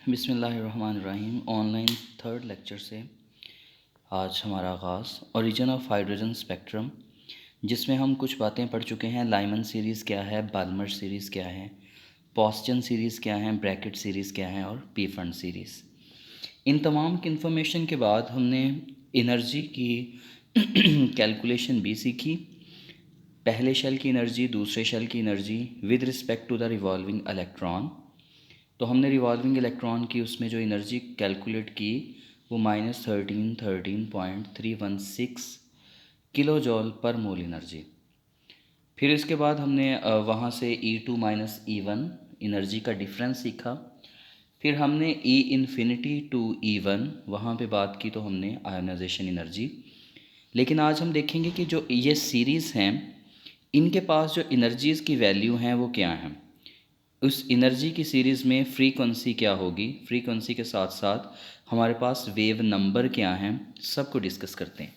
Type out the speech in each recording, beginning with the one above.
बिस्मिल्लाहिर्रहमानिर्रहीम। Online third lecture से आज हमारा आगाज़ ओरिजिन ऑफ हाइड्रोजन स्पेक्ट्रम, जिसमें हम कुछ बातें पढ़ चुके हैं। लाइमन सीरीज़ क्या है, बाल्मर सीरीज़ क्या है, पॉस्चन सीरीज़ क्या है, ब्रैकेट सीरीज़ क्या है और पीफंड सीरीज़। इन तमाम की इन्फॉर्मेशन के बाद हमने एनर्जी की कैलकुलेशन भी सीखी। पहले शेल की एनर्जी, दूसरे शेल की energy with respect to the revolving electron. तो हमने रिवॉल्विंग इलेक्ट्रॉन की उसमें जो एनर्जी कैलकुलेट की वो -13.316 किलो जॉल पर मोल एनर्जी। फिर इसके बाद हमने वहाँ से E2 माइनस E1 एनर्जी का डिफरेंस सीखा। फिर हमने E इन्फिनिटी टू E1 वहाँ पे बात की, तो हमने आयोनाइजेशन एनर्जी। लेकिन आज हम देखेंगे कि जो ये सीरीज़ हैं इनके पास जो एनर्जीज़ की वैल्यू हैं वो क्या हैं। उस एनर्जी की सीरीज़ में फ्रीक्वेंसी क्या होगी, फ्रीक्वेंसी के साथ साथ हमारे पास वेव नंबर क्या हैं, सबको डिस्कस करते हैं।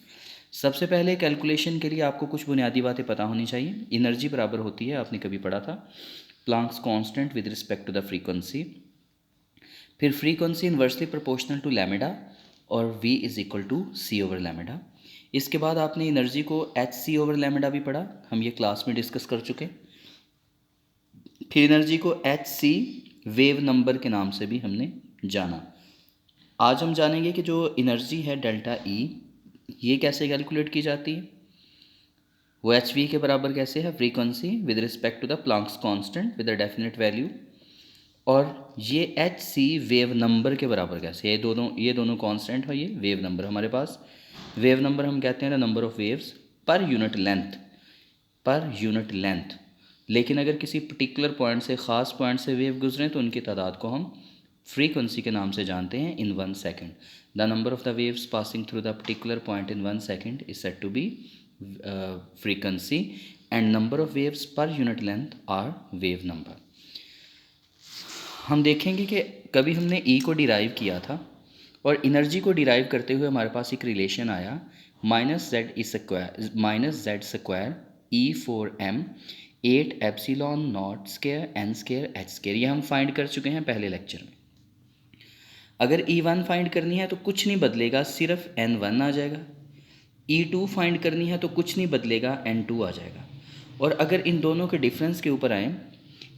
सबसे पहले कैलकुलेशन के लिए आपको कुछ बुनियादी बातें पता होनी चाहिए। एनर्जी बराबर होती है, आपने कभी पढ़ा था, Planck's constant with respect to the frequency. फिर frequency inversely proportional to lambda और V is equal to C over lambda. इसके बाद आपने एनर्जी को HC ओवर लैम्डा भी पढ़ा, हम ये क्लास में डिस्कस कर चुके। फिर एनर्जी को HC वेव नंबर के नाम से भी हमने जाना। आज हम जानेंगे कि जो एनर्जी है डेल्टा E, ये कैसे कैलकुलेट की जाती है, वो HV के बराबर कैसे है, frequency with respect to the Planck's constant with a definite value. और ये HC वेव नंबर के बराबर कैसे है, ये दोनों कांस्टेंट है, ये वेव नंबर हमारे पास। वेव नंबर हम कहते हैं the number of waves per unit length. लेकिन अगर किसी पर्टिकुलर पॉइंट से, ख़ास पॉइंट से वेव गुजरें तो उनकी तादाद को हम फ्रीक्वेंसी के नाम से जानते हैं in 1 second. The number of the waves passing through the particular point in 1 second is said to be frequency and number of waves per unit length are wave number. हम देखेंगे कि कभी हमने E को डिराइव किया था और energy को डिराइव करते हुए हमारे पास एक रिलेशन आया -z² E4m 8 epsilon not square n square h square. ये हम फाइंड कर चुके हैं पहले लेक्चर में। अगर E1 फाइंड करनी है तो कुछ नहीं बदलेगा, सिर्फ n1 आ जाएगा। E2 फाइंड करनी है तो कुछ नहीं बदलेगा, n2 आ जाएगा। और अगर इन दोनों के डिफरेंस के ऊपर आए,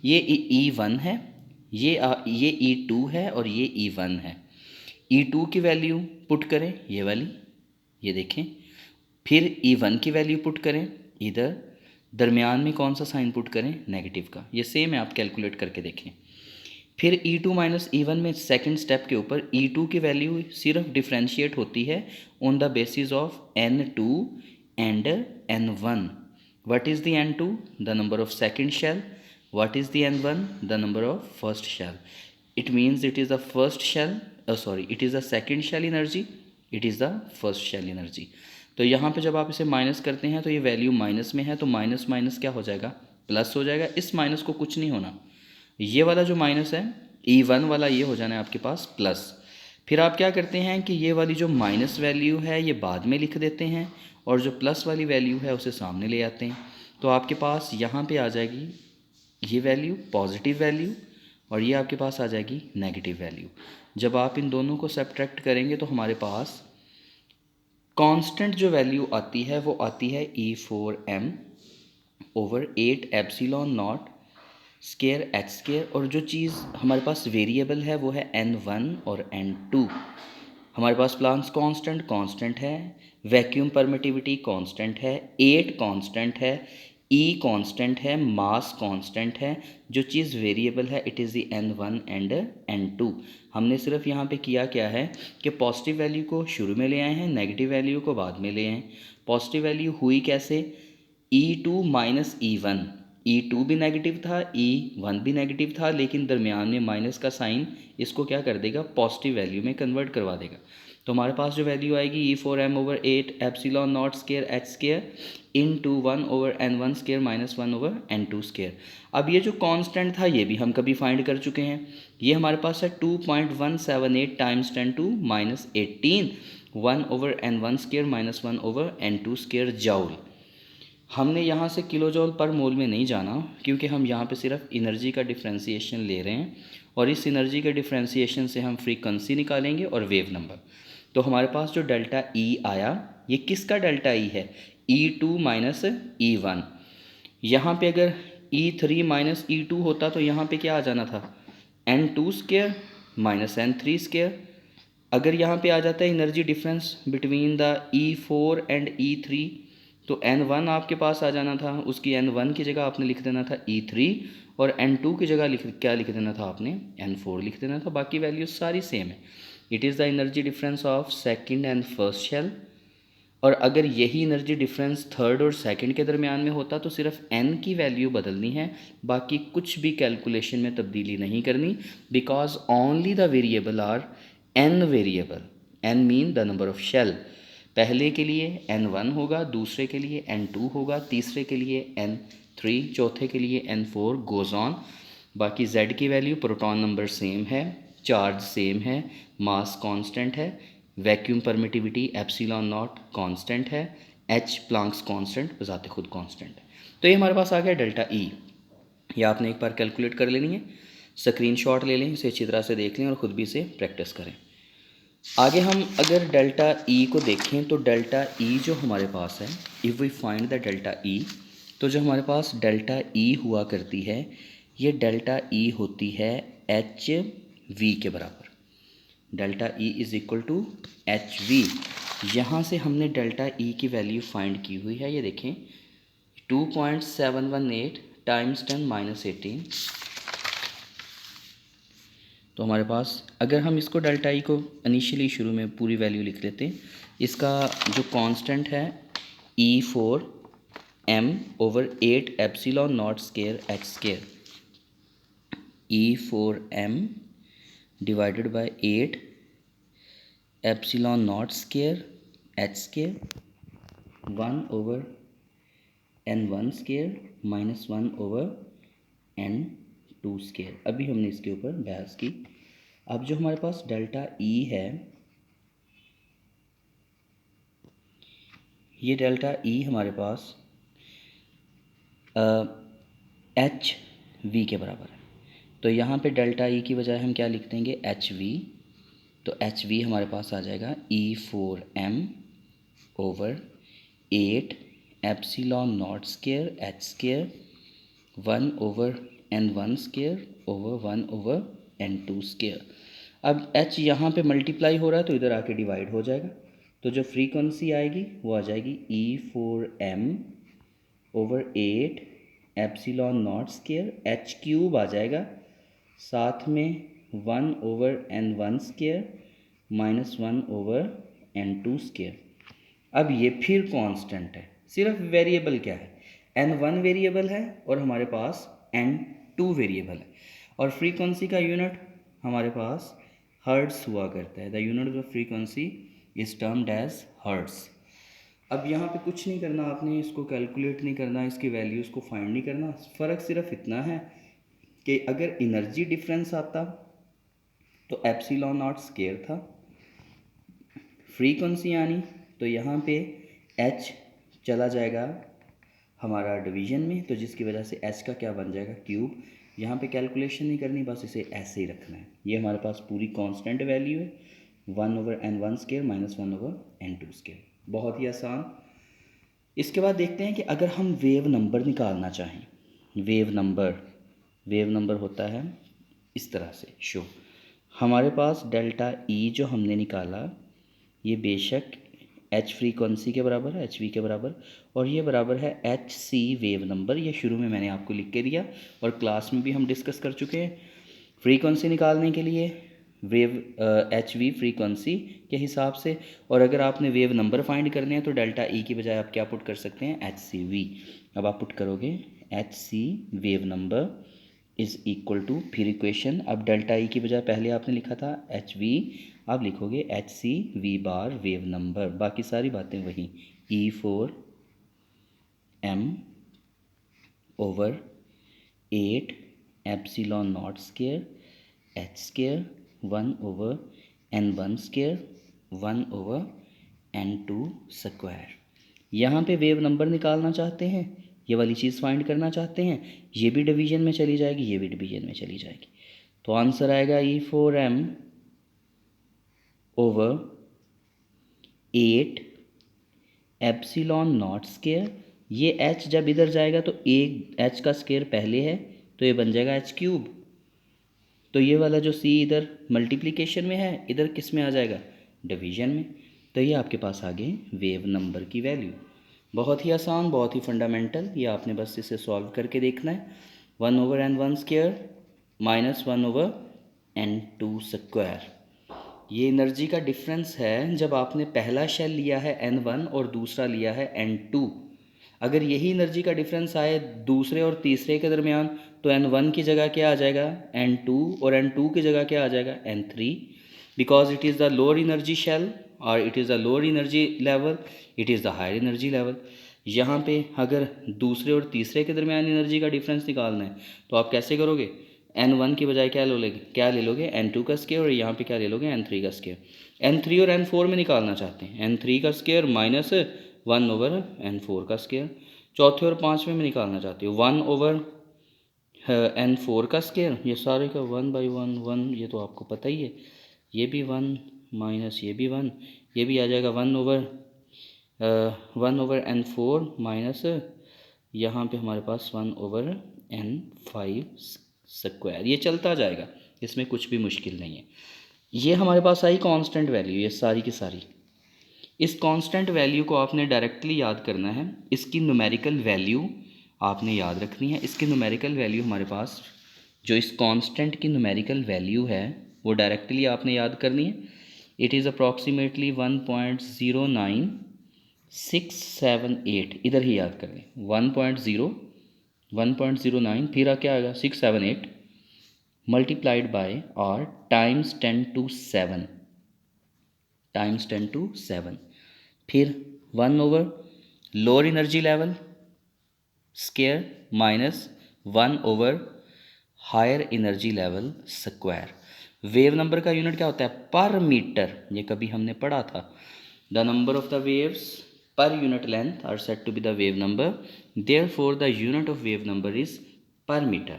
ये E1 है, ये E2 है और ये E1 है। E2 की वैल्यू पुट करें, ये वाली, ये देखें। फिर E1 की वैल्यू पुट करें, इधर दरमियान में कौन सा साइन पुट करें, नेगेटिव का। ये सेम है, आप कैलकुलेट करके देखें। फिर E2 माइनस E1 में सेकंड स्टेप के ऊपर E2 की वैल्यू सिर्फ डिफ्रेंशिएट होती है on the basis of N2 and N1। What is the N2? The number of second shell. What is the N1? The number of first shell. It means it is the first shell, it is the second shell energy, it is the first shell energy. तो यहाँ पे जब आप इसे minus करते हैं तो ये वैल्यू माइनस में है, तो माइनस माइनस क्या हो जाएगा, प्लस हो जाएगा। इस माइनस को कुछ नहीं होना, ये वाला जो माइनस है E1 वाला, ये हो जाना है आपके पास प्लस। फिर आप क्या करते हैं कि ये वाली जो माइनस वैल्यू है ये बाद में लिख देते हैं और जो प्लस वाली वैल्यू है उसे सामने ले आते हैं। तो आपके पास यहाँ पे आ जाएगी ये वैल्यू पॉजिटिव वैल्यू और ये आपके पास आ जाएगी नेगेटिव वैल्यू। जब आप इन दोनों को सब्ट्रैक्ट करेंगे तो हमारे पास कांस्टेंट जो वैल्यू आती है वो आती है E4m over 8 epsilon not square h square. और जो चीज़ हमारे पास वेरिएबल है वो है N1 और N2। हमारे पास प्लांक्स कांस्टेंट है, वैक्यूम परमिटिविटी कांस्टेंट है, 8 कांस्टेंट है, E कांस्टेंट है, मास कांस्टेंट है। जो चीज़ वेरिएबल है it is the N1 and N2। हमने सिर्फ यहाँ पे किया क्या है कि पॉजिटिव वैल्यू को शुरू में ले आए हैं, नेगेटिव वैल्यू को बाद में ले आए। पॉजिटिव वैल्यू हुई कैसे, E2 माइनस E1। E2 भी नेगेटिव था, E1 भी नेगेटिव था, लेकिन दरमियान में माइनस का साइन इसको क्या कर देगा, पॉजिटिव वैल्यू में कन्वर्ट करवा देगा। तो हमारे पास जो वैल्यू आएगी E4m over 8 epsilon not square h square into 1 over N1 square minus 1 over N2 square. अब ये जो कांस्टेंट था ये भी हम कभी फाइंड कर चुके हैं। ये हमारे पास है 2.178 times 10 to minus 18 1 over N1 square minus 1 over N2 square joule. हमने यहाँ से किलो जॉल पर मोल में नहीं जाना, क्योंकि हम यहाँ पे सिर्फ एनर्जी का डिफ्रेंसीशन ले रहे हैं, और इस एनर्जी के डिफ्रेंसीशन से हम फ्रीक्वेंसी निकालेंगे और वेव नंबर। तो हमारे पास जो डेल्टा ई आया, ये किसका डेल्टा ई है? E2 minus E1। यहाँ पे अगर E3 माइनस E2 होता तो यहाँ पे क्या आ जाना था? N2 square minus N3 square. अगर यहाँ पे आ जाता है energy difference between the E4 and E3, तो N1 आपके पास आ जाना था, उसकी N1 की जगह आपने लिख देना था E3, और N2 की जगह क्या लिख देना था आपने? N4 लिख देना था। बाकी वैल्यूज सारी सेम है। It is the energy difference of second and first shell. और अगर यही एनर्जी डिफरेंस थर्ड और सेकंड के दरमियान में होता तो सिर्फ n की वैल्यू बदलनी है, बाकी कुछ भी कैलकुलेशन में तब्दीली नहीं करनी, because only the variable are n variable. n mean the number of shell. पहले के लिए n1 होगा, दूसरे के लिए n2 होगा, तीसरे के लिए n3, चौथे के लिए n4, गोज़ ऑन। बाकी z की वैल्यू, प्रोटॉन नंबर सेम है, चार्ज सेम है, मास कांस्टेंट है, vacuum permittivity epsilon not constant है, एच प्लांक्स कांस्टेंट बजाते खुद कांस्टेंट है। तो ये हमारे पास आ गया डेल्टा ई। ये आपने एक बार कैलकुलेट कर लेनी है, स्क्रीनशॉट ले लें, इसे अच्छी तरह से देख लें और ख़ुद भी इसे प्रैक्टिस करें। आगे हम अगर डेल्टा ई को देखें तो डेल्टा ई जो हमारे पास है, if we find the delta E, तो जो हमारे पास डेल्टा ई हुआ करती है, ये डेल्टा ई होती है एच वी के बराबर। Delta E is equal to H V. यहाँ से हमने डेल्टा ई की वैल्यू फाइंड की हुई है, ये देखें 2.718 टाइम्स 10⁻18। तो हमारे पास अगर हम इसको डेल्टा ई को इनिशियली शुरू में पूरी वैल्यू लिख लेते हैं, इसका जो कांस्टेंट है E4m/8 epsilon not square H square, E4m divided by 8 epsilon not square H square 1/n1 square minus 1/n2 square. अभी हमने इसके ऊपर बहस की। अब जो हमारे पास डेल्टा ई है, ये डेल्टा ई हमारे पास एच वी के बराबर है। तो यहाँ पे डेल्टा ई की बजाय हम क्या लिख देंगे? H we. तो एच वी हमारे पास आ जाएगा E4m/8 epsilon not square H square 1/n1 square over 1/n2 square. अब h यहाँ पे मल्टीप्लाई हो रहा है तो इधर आके डिवाइड हो जाएगा, तो जो फ्रीक्वेंसी आएगी वो आ जाएगी E4m/8 epsilon not square h cube आ जाएगा, साथ में 1/n1 square minus 1/n2 square. अब ये फिर कांस्टेंट है, सिर्फ वेरिएबल क्या है? n1 वेरिएबल है और हमारे पास n2 वेरिएबल है, और फ्रीक्वेंसी का यूनिट हमारे पास हर्ट्स हुआ करता है। The unit of frequency is termed as hertz. अब यहाँ पे कुछ नहीं करना आपने, इसको कैलकुलेट नहीं करना, इसकी वैल्यूज़ को फाइंड नहीं करना। फ़र्क सिर्फ इतना है कि अगर एनर्जी डिफरेंस आता तो एप्सिलॉन नॉट स्केयर था, फ्रीक्वेंसी आनी तो यहाँ पे h चला जाएगा हमारा डिवीजन में, तो जिसकी वजह से h का क्या बन जाएगा? क्यूब। यहाँ पे कैलकुलेशन नहीं करनी, बस इसे ऐसे ही रखना है। ये हमारे पास पूरी कांस्टेंट वैल्यू है 1/n1 square minus 1/n2 square. बहुत ही आसान। इसके बाद देखते हैं कि अगर हम वेव नंबर निकालना चाहें, वेव नंबर होता है इस तरह से शो। हमारे पास डेल्टा ई जो हमने निकाला, ये बेशक एच फ्रीक्वेंसी के बराबर है, एच वी के बराबर, और ये बराबर है एच सी वेव नंबर। ये शुरू में मैंने आपको लिख के दिया और क्लास में भी हम डिस्कस कर चुके हैं। फ्रीक्वेंसी निकालने के लिए वेव एच वी फ्रीक्वेंसी के हिसाब से, और अगर आपने वेव नंबर फाइंड करने हैं तो डेल्टा ई की बजाय आप क्या पुट कर सकते हैं? H C V. अब आप पुट करोगे H C wave number is equal to, फिर इक्वेशन, अब डेल्टा ई की बजाय पहले आपने लिखा था एच वी, अब लिखोगे H C V bar wave number, बाकी सारी बातें वही, E4m/8 epsilon not square H square 1/n1 square 1/n2 square. यहाँ पे वेव नंबर निकालना चाहते हैं, ये वाली चीज़ फाइंड करना चाहते हैं, ये भी डिवीजन में चली जाएगी, ये भी डिवीजन में चली जाएगी। तो आंसर आएगा E4m over 8 epsilon not square. ये h जब इधर जाएगा तो एक h का स्क्वायर पहले है, तो ये बन जाएगा h क्यूब। तो ये वाला जो c इधर मल्टीप्लिकेशन में है, इधर किस में आ जाएगा, डिवीजन में। तो ये आपके पास आ गए वेव नंबर की वैल्यू। बहुत ही आसान, बहुत ही फंडामेंटल, ये आपने बस इसे सॉल्व करके देखना है। 1/n1 square minus 1/n2 square, ये एनर्जी का डिफरेंस है जब आपने पहला शेल लिया है n1 और दूसरा लिया है n2। अगर यही एनर्जी का डिफरेंस आए दूसरे और तीसरे के दरमियान, तो n1 की जगह क्या आ जाएगा, n2, और n2 की जगह क्या आ जाएगा, n3, because it is the lower energy shell और it is the lower energy level, it is the higher energy level. यहाँ पे अगर दूसरे और तीसरे के दरमियान एनर्जी का डिफरेंस निकालना है तो आप कैसे करोगे, n1 की बजाय क्या ले लोगे n2 का स्क्वायर, और यहाँ पे क्या ले लोगे, n3 का स्क्वायर। n3 और n4 में निकालना चाहते हैं, n3 का स्क्वायर माइनस 1/n4 का स्क्वायर। चौथे और पाँचवें में निकालना चाहते हो 1/n4 का स्क्वायर, ये सारे का 1/1, ये तो आपको पता ही है, ये भी 1 माइनस ये भी 1, ये भी आ जाएगा 1/n4 माइनस यहाँ पे हमारे पास 1/n5 स्क्वायर। ये चलता जाएगा, इसमें कुछ भी मुश्किल नहीं है। ये हमारे पास आई कांस्टेंट वैल्यू, ये सारी की सारी। इस कांस्टेंट वैल्यू को आपने डायरेक्टली याद करना है, इसकी न्यूमेरिकल वैल्यू आपने याद रखनी है। इसकी न्यूमेरिकल वैल्यू हमारे पास, जो इस कांस्टेंट की न्यूमेरिकल वैल्यू है, वो डायरेक्टली आपने याद करनी है। इट इज़ अप्रॉक्सीमेटली 1.09678, इधर ही याद कर लें, 1.09, फिर क्या आएगा 678 मल्टीप्लाइड बाय और टाइम्स 10⁻⁷, टाइम्स 10⁻⁷, फिर 1 lower energy level square minus 1 higher energy level square. Wave number का यूनिट क्या होता है, पर मीटर, ये कभी हमने पढ़ा था। The number of the waves per unit length are said to be the wave number, therefore the unit of wave number is per metre.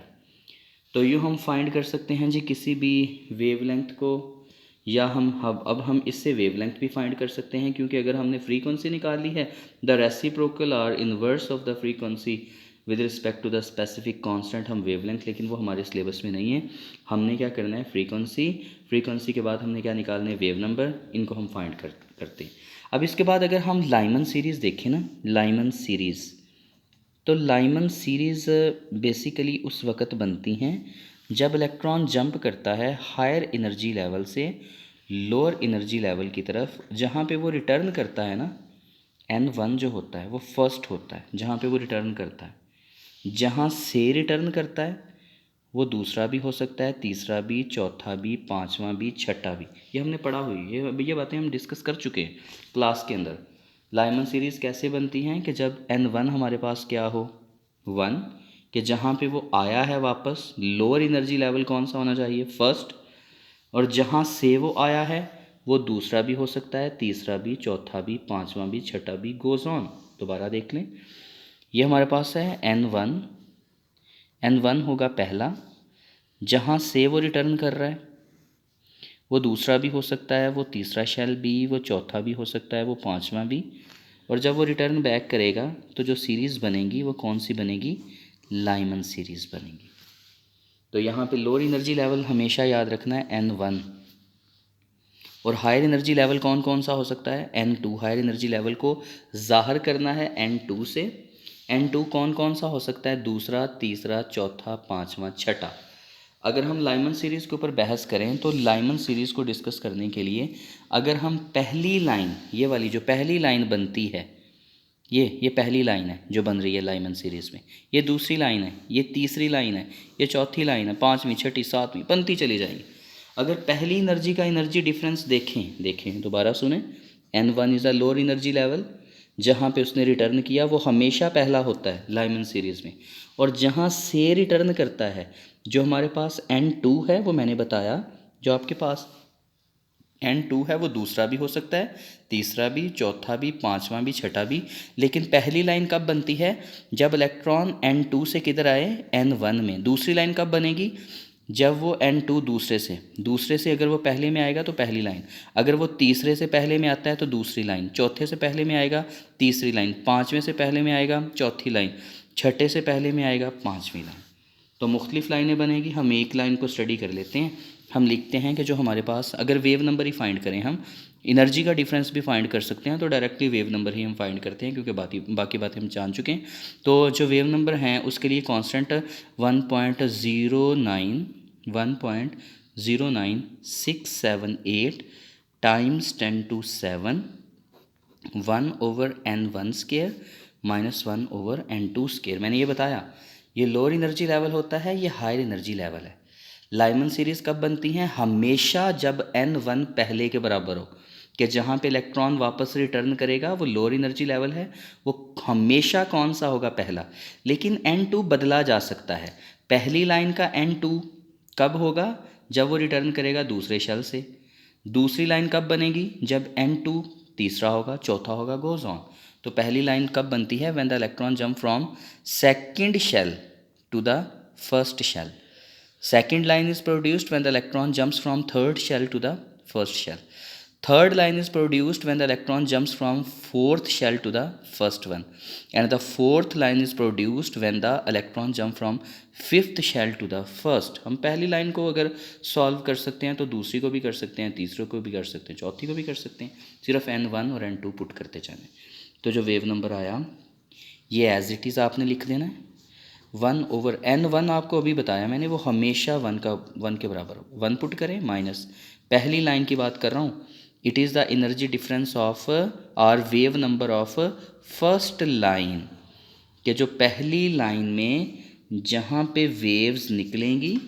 तो यूँ हम फाइंड कर सकते हैं जी किसी भी वेवलेंथ को, या अब हम इससे वेवलेंथ भी फाइंड कर सकते हैं, क्योंकि अगर हमने फ्रीक्वेंसी निकाली है, the reciprocal or inverse of the frequency with respect to the specific constant, हम वेवलेंथ, लेकिन वो हमारे सिलेबस में नहीं है। हमने क्या करना है, फ्रीक्वेंसी के बाद हमने क्या निकालना है, वेव नंबर, इनको हम फाइंड करते हैं। अब इसके बाद अगर हम लाइमन सीरीज़ देखें ना, लाइमन सीरीज़, तो लाइमन सीरीज़ बेसिकली उस वक़्त बनती हैं जब इलेक्ट्रॉन जंप करता है हायर एनर्जी लेवल से लोअर एनर्जी लेवल की तरफ। जहाँ पे वो रिटर्न करता है ना, n1 जो होता है वो फर्स्ट होता है जहाँ पे वो रिटर्न करता है। जहाँ से रिटर्न करता है वो दूसरा भी हो सकता है, तीसरा भी, चौथा भी, पांचवा भी, छठा भी। ये हमने पढ़ा हुई है, ये बातें हम डिस्कस कर चुके हैं क्लास के अंदर। लाइमन सीरीज़ कैसे बनती हैं कि जब n1 हमारे पास क्या हो, 1, कि जहाँ पे वो आया है वापस, लोअर एनर्जी लेवल कौन सा होना चाहिए, फर्स्ट, और जहाँ से वो आया है वो दूसरा भी हो सकता है, तीसरा भी, चौथा भी, पांचवा भी, छठा भी, गोज़ ऑन। दोबारा देख लें, ये हमारे पास है n1 होगा पहला, जहाँ से वो रिटर्न कर रहा है वो दूसरा भी हो सकता है, वो तीसरा शेल भी, वो चौथा भी हो सकता है, वो पांचवा भी, और जब वो रिटर्न बैक करेगा तो जो सीरीज़ बनेगी वो कौन सी बनेगी, लाइमन सीरीज़ बनेगी। तो यहाँ पे लोअर एनर्जी लेवल हमेशा याद रखना है n1, और हायर एनर्जी लेवल कौन कौन सा हो सकता है, n2। हायर एनर्जी लेवल को ज़ाहिर करना है n2 से। n2 कौन कौन सा हो सकता है, दूसरा, तीसरा, चौथा, पांचवा, छठा। अगर हम लाइमन सीरीज़ के ऊपर बहस करें तो लाइमन सीरीज़ को डिस्कस करने के लिए अगर हम पहली लाइन, ये वाली जो पहली लाइन बनती है, ये पहली लाइन है जो बन रही है लाइमन सीरीज़ में, ये दूसरी लाइन है, ये तीसरी लाइन है, ये चौथी लाइन है, पाँचवीं, छठी, सातवीं बनती चली जाएगी। अगर पहली एनर्जी का एनर्जी डिफरेंस देखें दोबारा सुने, n1 is a lower energy level, जहाँ पे उसने रिटर्न किया वो हमेशा पहला होता है लाइमन सीरीज़ में, और जहाँ से रिटर्न करता है जो हमारे पास n2 है, वो मैंने बताया जो आपके पास N2 है वो दूसरा भी हो सकता है, तीसरा भी, चौथा भी, पांचवा भी, छठा भी। लेकिन पहली लाइन कब बनती है? जब इलेक्ट्रॉन N2 से किधर आए? N1 में। दूसरी लाइन कब बनेगी? जब वो N2 दूसरे से अगर वो पहले में आएगा तो पहली लाइन, अगर वो तीसरे से पहले में आता है तो दूसरी लाइन, चौथे से पहले में आएगा तीसरी लाइन, पाँचवें से पहले में आएगा चौथी लाइन, छठे से पहले में आएगा पाँचवीं लाइन। तो मुख्तलिफ लाइनें बनेगी। हम एक लाइन को स्टडी कर लेते हैं। हम लिखते हैं कि जो हमारे पास, अगर वेव नंबर ही फाइंड करें, हम एनर्जी का डिफरेंस भी फाइंड कर सकते हैं, तो डायरेक्टली वेव नंबर ही हम फाइंड करते हैं, क्योंकि बाकी बातें हम जान चुके हैं। तो जो वेव नंबर हैं उसके लिए constant 1.09678 times 10⁷ 1/n1² minus 1/n2²। मैंने ये बताया, ये लोअर एनर्जी लेवल होता है, ये हायर एनर्जी लेवल है। लाइमन सीरीज़ कब बनती हैं? हमेशा जब n1 पहले के बराबर हो, कि जहाँ पे इलेक्ट्रॉन वापस रिटर्न करेगा वो लोअर एनर्जी लेवल है, वो हमेशा कौन सा होगा? पहला। लेकिन n2 बदला जा सकता है। पहली लाइन का n2 कब होगा? जब वो रिटर्न करेगा दूसरे शेल से। दूसरी लाइन कब बनेगी? जब n2 तीसरा होगा, चौथा होगा, गोज ऑन। तो पहली लाइन कब बनती है? When the electron jump from second shell to the first shell. Second line is produced when the electron jumps from third shell to the first shell. Third line is produced when the electron jumps from fourth shell to the first one. And the fourth line is produced when the electron jump from fifth shell to the first. हम पहली line को अगर solve कर सकते हैं तो दूसरी को भी कर सकते हैं, तीसरे को भी कर सकते हैं, चौथी को भी कर सकते हैं। सिर्फ n1 और n2 पुट करते जाने। तो जो वेव नंबर आया ये एज इट इज़ आपने लिख देना है। 1/n1 आपको अभी बताया मैंने, वो हमेशा 1 के बराबर हो। 1 पुट करें माइनस पहली लाइन की बात कर रहा हूँ, it is the energy difference of or wave number of first line, कि जो पहली लाइन में जहाँ पे वेव्स निकलेंगी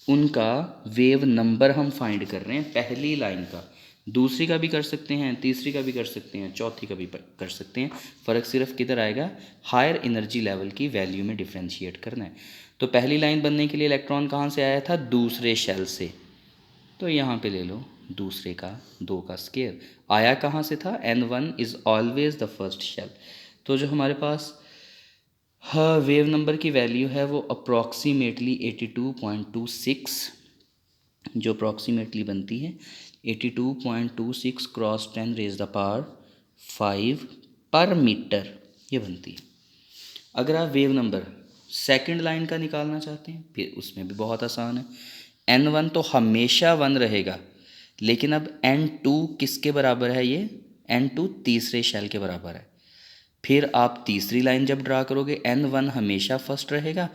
उनका वेव नंबर हम फाइंड कर रहे हैं पहली लाइन का। दूसरी का भी कर सकते हैं, तीसरी का भी कर सकते हैं, चौथी का भी कर सकते हैं। फ़र्क सिर्फ किधर आएगा? हायर एनर्जी लेवल की वैल्यू में डिफ्रेंशिएट करना है। तो पहली लाइन बनने के लिए इलेक्ट्रॉन कहाँ से आया था? दूसरे शेल से। तो यहाँ पे ले लो दूसरे का 2 का स्केयर आया कहाँ से था? n1 is always the first shell. तो जो हमारे पास वेव नंबर की वैल्यू है वो अप्रॉक्सीमेटली 82.26, जो अप्रॉक्सीमेटली बनती है 82.26 क्रॉस 10⁵ पर मीटर, ये बनती है। अगर आप वेव नंबर सेकंड लाइन का निकालना चाहते हैं फिर उसमें भी बहुत आसान है। n1 तो हमेशा 1 रहेगा, लेकिन अब n2 किसके बराबर है? ये n2 तीसरे शेल के बराबर है। फिर आप तीसरी लाइन जब ड्रा करोगे n1 हमेशा फर्स्ट रहेगा,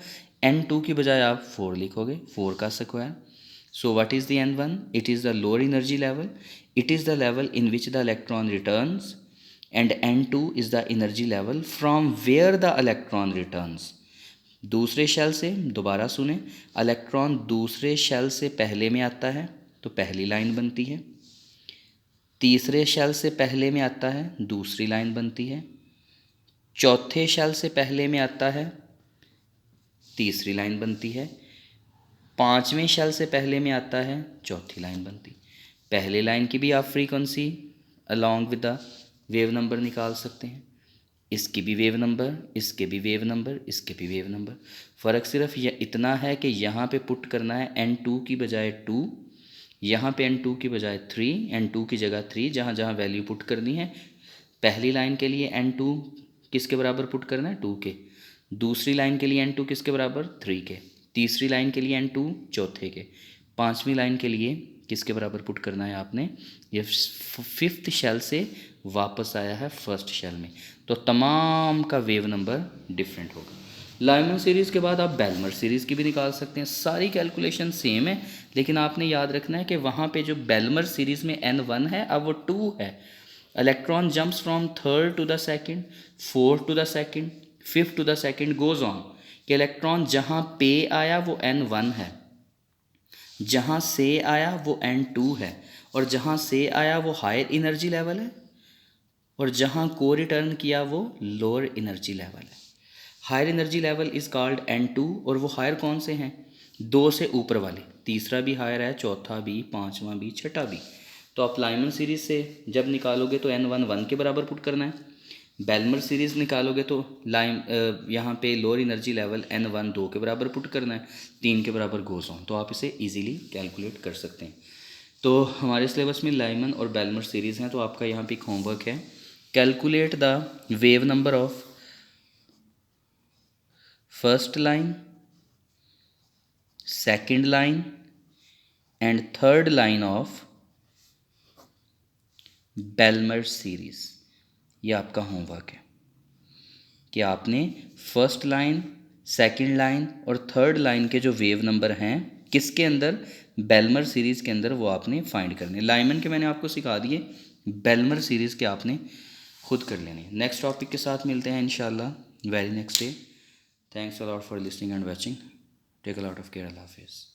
n2 की बजाय आप 4 लिखोगे, 4 का square. So what is the n1? It is the lower energy level. It is the level in which the electron returns, and n2 is the energy level from where the electron returns. दूसरे shell से, दोबारा सुने, electron दूसरे shell से पहले में आता है तो पहली लाइन बनती है। तीसरे शेल से पहले में आता है दूसरी लाइन बनती है। चौथे शेल से पहले में आता है तीसरी लाइन बनती है। पाँचवें शेल से पहले में आता है चौथी लाइन बनती। पहले लाइन की भी आप frequency along with the wave number निकाल सकते हैं। इसकी भी वेव नंबर, इसके भी वेव नंबर, इसके भी वेव नंबर। फ़र्क सिर्फ ये इतना है कि यहाँ पे पुट करना है n2 की बजाय 2, यहाँ पे n2 की बजाय 3, n2 की जगह 3, जहाँ जहाँ वैल्यू पुट करनी है। पहली लाइन के लिए n2 किसके बराबर पुट करना है? 2 के। दूसरी लाइन के लिए n2 किसके बराबर? 3 के। तीसरी लाइन के लिए n2 चौथे के। पांचवी लाइन के लिए किसके बराबर पुट करना है आपने? ये फिफ्थ शेल से वापस आया है फर्स्ट शेल में, तो तमाम का वेव नंबर डिफरेंट होगा। लाइमन सीरीज़ के बाद आप बेलमर सीरीज़ की भी निकाल सकते हैं। सारी कैलकुलेशन सेम है, लेकिन आपने याद रखना है कि वहाँ पे जो बेलमर सीरीज़ में n1 है अब वो 2 है। Electron jumps from third to the second, fourth to the second, fifth to the second, goes on, कि इलेक्ट्रॉन जहाँ पे आया वो n1 है, जहाँ से आया वो n2 है, और जहाँ से आया वो हायर एनर्जी लेवल है, और जहाँ को रिटर्न किया वो लोअर एनर्जी लेवल है। Higher energy level is called n2, और वो हायर कौन से हैं? 2 से ऊपर वाले। तीसरा भी हायर है, चौथा भी, पांचवा भी, छठा भी। तो आप लाइमन सीरीज़ से जब निकालोगे तो n1 1 के बराबर पुट करना है, बेलमर सीरीज़ निकालोगे तो यहाँ पे लोअर एनर्जी लेवल n1 2 के बराबर पुट करना है, 3 के बराबर गोज़ ऑन। तो आप इसे इजीली कैलकुलेट कर सकते हैं। तो हमारे सिलेबस में लाइमन और बेलमर सीरीज़ हैं, तो आपका यहाँ पे एक होमवर्क है, calculate the wave number of first line, second line and third line of Balmer series. ये आपका होमवर्क है कि आपने फर्स्ट लाइन, सेकंड लाइन और थर्ड लाइन के जो वेव नंबर हैं किसके अंदर, बेलमर सीरीज़ के अंदर, वो आपने फाइंड करने। लाइमन के मैंने आपको सिखा दिए, बेलमर सीरीज़ के आपने खुद कर लेने। नेक्स्ट टॉपिक के साथ मिलते हैं इंशाल्लाह very next day. Thanks a lot for listening and watching. Take a lot of care. अल्लाह हाफिज़।